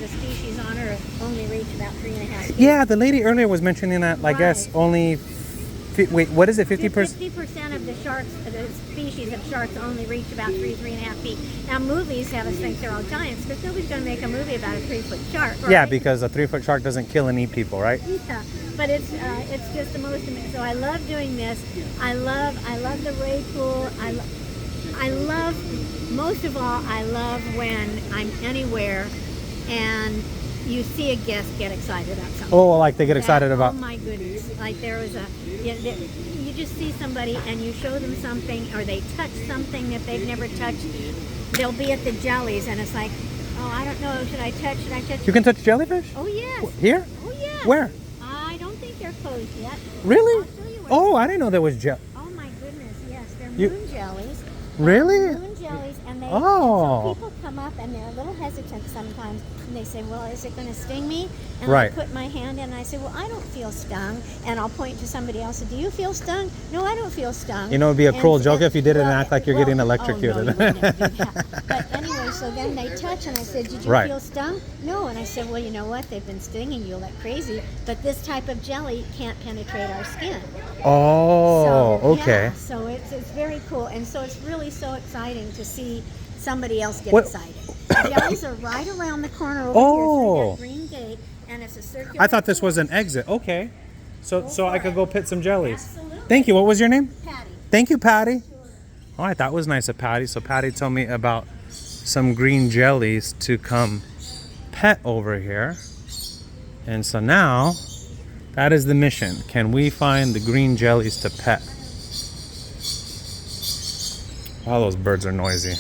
of the species on Earth only reach about 3.5 feet. Yeah, the lady earlier was mentioning that, I guess, only... Wait, what is it, 50%? 50% of the sharks, the species of sharks only reach about 3.5 feet. Now, movies have us think they're all giants, because nobody's going to make a movie about a 3-foot shark, right? Yeah, because a 3-foot shark doesn't kill and eat people, right? Yeah, but it's just the most amazing. So I love doing this. I love the ray pool. I love, most of all, I love when I'm anywhere and you see a guest get excited about something. Oh, like they get excited about... Oh my goodness. Like there was you just see somebody and you show them something, or they touch something that they've never touched. They'll be at the jellies and it's like, oh, I don't know, should I touch? You can touch jellyfish? Oh, yes. Here? Oh, yes. Where? I don't think they're closed yet. Really? I'll show you Oh, I didn't know there was Oh my goodness, yes. They're moon jellies. Really? Moon jellies, and they Oh. so people come up and they're a little hesitant sometimes, and they say, well, is it going to sting me? And Right. I put my hand in and I say, well, I don't feel stung. And I'll point to somebody else and do you feel stung? No, I don't feel stung. You know, it'd be a cruel joke if you did it and well, act like you're getting electrocuted. Oh, no, you wouldn't do that. But anyway, so then they touch and I said, did you Right. feel stung? No. And I said, well, you know what? They've been stinging you like crazy, but this type of jelly can't penetrate our skin. Oh, So, okay. yeah, so it's very cool, and so it's really so exciting to see somebody else get What- excited. The jellies are right around the corner over Oh. here through that green gate, and it's a circular. I thought this was an exit. Okay. So I could go pit some jellies. Absolutely. Thank you. What was your name? Patty. Thank you, Patty. All right, that was nice of Patty. So Patty told me about some green jellies to come pet over here. And so now, that is the mission. Can we find the green jellies to pet? Wow, those birds are noisy.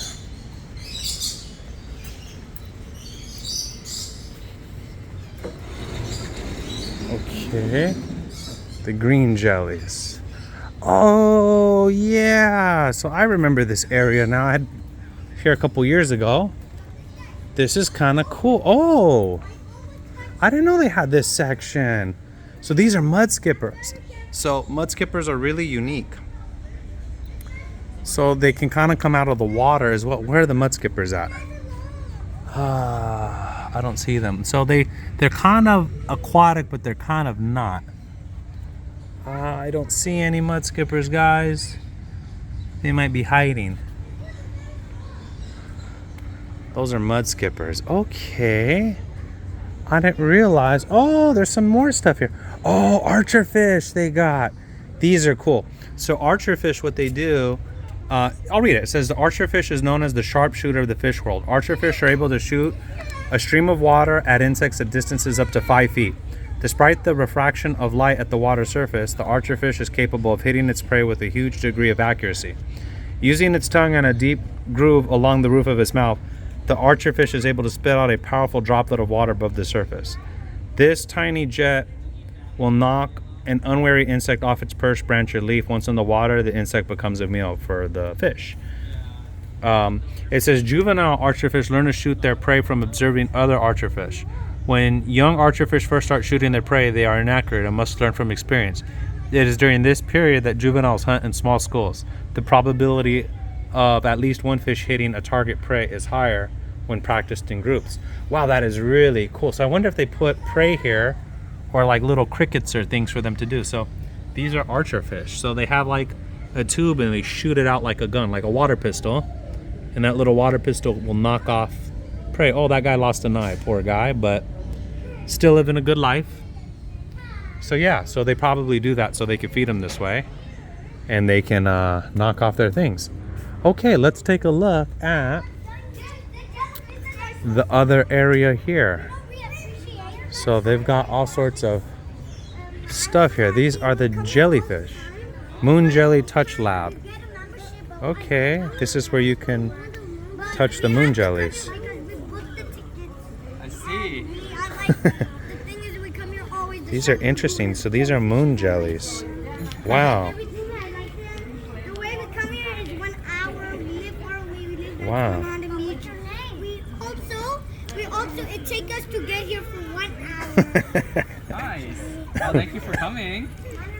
Okay, the green jellies. Oh yeah, so I remember this area now. I had here a couple years ago. This is kind of cool. Oh, I didn't know they had this section. So these are mudskippers. So mudskippers are really unique. So they can kind of come out of the water as well. Where are the mudskippers at? I don't see them. So they're kind of aquatic, but they're kind of not. I don't see any mudskippers, guys. They might be hiding. Those are mudskippers. Okay. I didn't realize. Oh, there's some more stuff here. Oh, archerfish they got. These are cool. So archerfish, what they do, I'll read it. It says the archerfish is known as the sharpshooter of the fish world. Archerfish are able to shoot a stream of water at insects at distances up to 5 feet. Despite the refraction of light at the water surface, the archerfish is capable of hitting its prey with a huge degree of accuracy. Using its tongue and a deep groove along the roof of its mouth, the archerfish is able to spit out a powerful droplet of water above the surface. This tiny jet will knock an unwary insect off its perch, branch, or leaf. Once in the water, the insect becomes a meal for the fish. It says juvenile archerfish learn to shoot their prey from observing other archerfish. When young archerfish first start shooting their prey, they are inaccurate and must learn from experience. It is during this period that juveniles hunt in small schools. The probability of at least one fish hitting a target prey is higher when practiced in groups. Wow, that is really cool. So I wonder if they put prey here or like little crickets or things for them to do. So these are archerfish. So they have like a tube and they shoot it out like a gun, like a water pistol. And that little water pistol will knock off prey. Oh, that guy lost an eye, poor guy, but still living a good life. So yeah, so they probably do that so they can feed them this way and they can knock off their things. Okay, let's take a look at the other area here. So they've got all sorts of stuff here. These are the jellyfish. Moon Jelly Touch Lab. Okay, this is where you can touch the moon jellies. I see. These are interesting. So these are moon jellies. Wow. The way we come here is 1 hour. We live Wow. on the beach. We also it takes us to get here for 1 hour. Nice. Well, thank you for coming.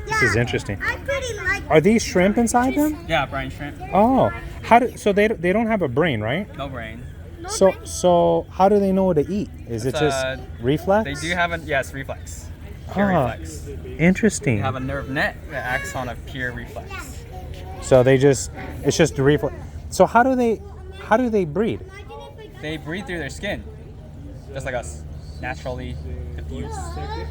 This is interesting. I pretty like. Are these shrimp inside them? Yeah, brine shrimp. Oh, so they don't have a brain, right? No brain. So how do they know what to eat? Is it It's, just reflex? They do have yes, reflex. Pure Ah, reflex. interesting. They have a nerve net that acts on a pure reflex. So it's just a reflex. So how do they breed? They breathe through their skin, just like us, naturally diffused.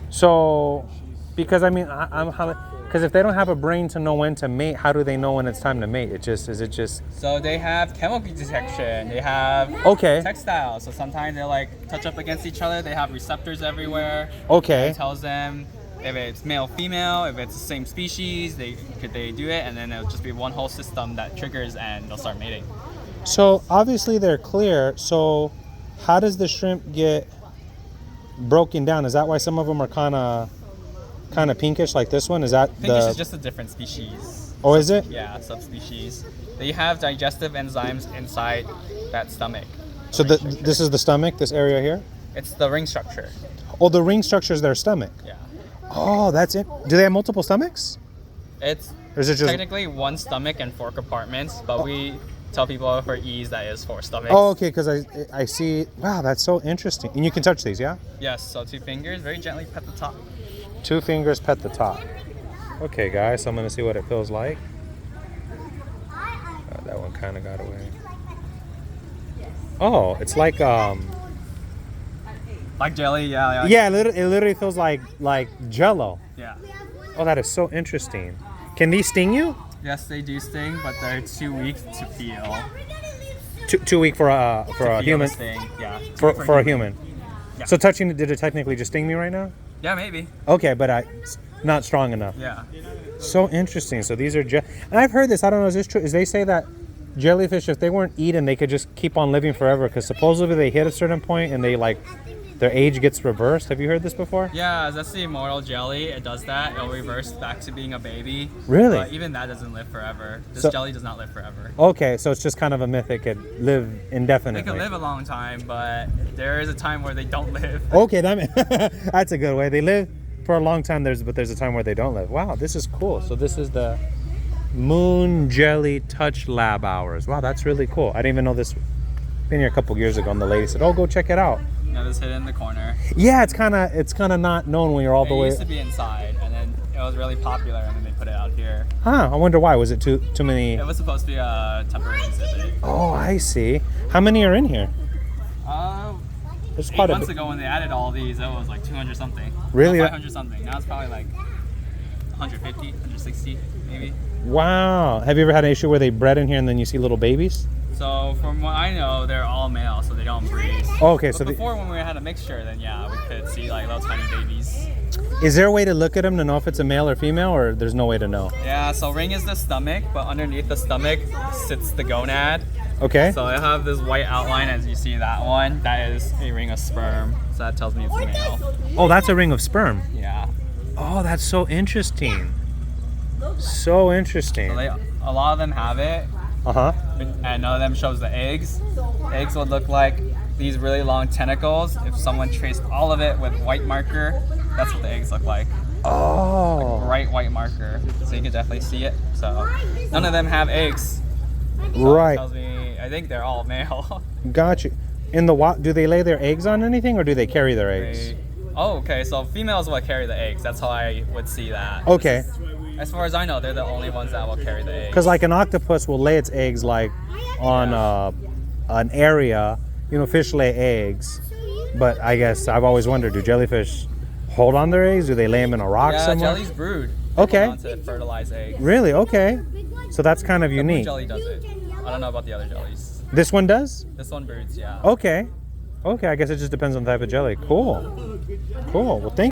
So, because I mean, because if they don't have a brain to know when to mate, how do they know when it's time to mate? Is it just? So they have chemical detection. They have Okay. textiles. So sometimes they like touch up against each other. They have receptors everywhere. Okay. It tells them if it's male, female, if it's the same species. They do it, and then it'll just be one whole system that triggers, and they'll start mating. So obviously they're clear. So how does the shrimp get broken down? Is that why some of them are kind of pinkish like this one? Is that Pinkish is just a different species. Oh, is it? Yeah, subspecies. They have digestive enzymes inside that stomach. So this is the stomach, this area here? It's the ring structure. Oh, the ring structure is their stomach. Yeah. Oh, that's it. Do they have multiple stomachs? It's Or is it just? technically one stomach and 4 compartments, but we tell people for ease that is 4 stomachs. Oh, okay, because I see. Wow, that's so interesting. And you can touch these, yeah? Yes, so 2 fingers, very gently pet the top. 2 fingers pet the top. Okay, guys, so I'm gonna see what it feels like. That one kind of got away. Oh, it's like Like jelly, yeah. yeah, it literally feels like Jello. Yeah. Oh, that is so interesting. Can these sting you? Yes, they do sting, but they're too weak to feel. Too weak for a Feel human. the sting. Yeah. For a human. Yeah. So touching it, did it technically just sting me right now? Yeah, maybe. Okay, but not strong enough. Yeah. So interesting. So these are and I've heard this. I don't know. Is this true? Is they say that jellyfish, if they weren't eaten, they could just keep on living forever because supposedly they hit a certain point and they their age gets reversed. Have you heard this before? Yeah, that's the immortal jelly. It does that. It'll reverse back to being a baby. Really? But even that doesn't live forever. This So- jelly does not live forever. Okay, so it's just kind of a myth. It could live They indefinitely. can live a long time, but there is a time where they don't live. Okay, that's a good way. They live for a long time. But there's a time where they don't live. Wow, this is cool. So this is the Moon Jelly Touch Lab Hours. Wow, that's really cool. I didn't even know this. Been here a couple years ago, and the lady said, "Oh, go check it out." You know, this hidden in the corner. Yeah, it's kind of not known when you're all the It way. used to be inside, and then it was really popular, and then they put it out here. Huh? I wonder why. Was it too many? It was supposed to be a temporary exhibit. Oh, I see. How many are in here? There's 8 quite a months bit. ago when they added all these, it was like 200 something. Really? 500 something. Now it's probably like 150, 160 maybe. Wow. Have you ever had an issue where they bred in here and then you see little babies? So from what I know, they're all male, so they don't breed. Oh, okay, so But before when we had a mixture, then yeah, we could see like little tiny babies. is there a way to look at them to know if it's a male or female, or there's no way to know? Yeah, so ring is the stomach, but underneath the stomach sits the gonad. Okay. So I have this white outline as you see that one. That is a ring of sperm. So that tells me it's male. Oh, that's a ring of sperm. Yeah. Oh, that's so interesting. So interesting. So a lot of them have it, Uh-huh. and none of them shows the eggs. Eggs would look like these really long tentacles. If someone traced all of it with white marker, that's what the eggs look like. Oh. Bright white marker. So you can definitely see it. So none of them have eggs. So it Right. tells me, I think they're all male. Got you. In the wild, do they lay their eggs on anything, or do they carry their eggs? Oh, okay. So females will carry the eggs. That's how I would see that. Okay. As far as I know, they're the only ones that will carry the eggs. Because like an octopus will lay its eggs like on an area, fish lay eggs. But I guess I've always wondered, do jellyfish hold on their eggs? Do they lay them in a rock Yeah, somewhere? jellies brood. Okay. Hold on to fertilize eggs. Really? Okay. So that's kind of The blue unique. jelly does it. I don't know about the other jellies. This one does? This one broods, yeah. Okay. Okay, I guess it just depends on the type of jelly. Cool. Cool. Well, thank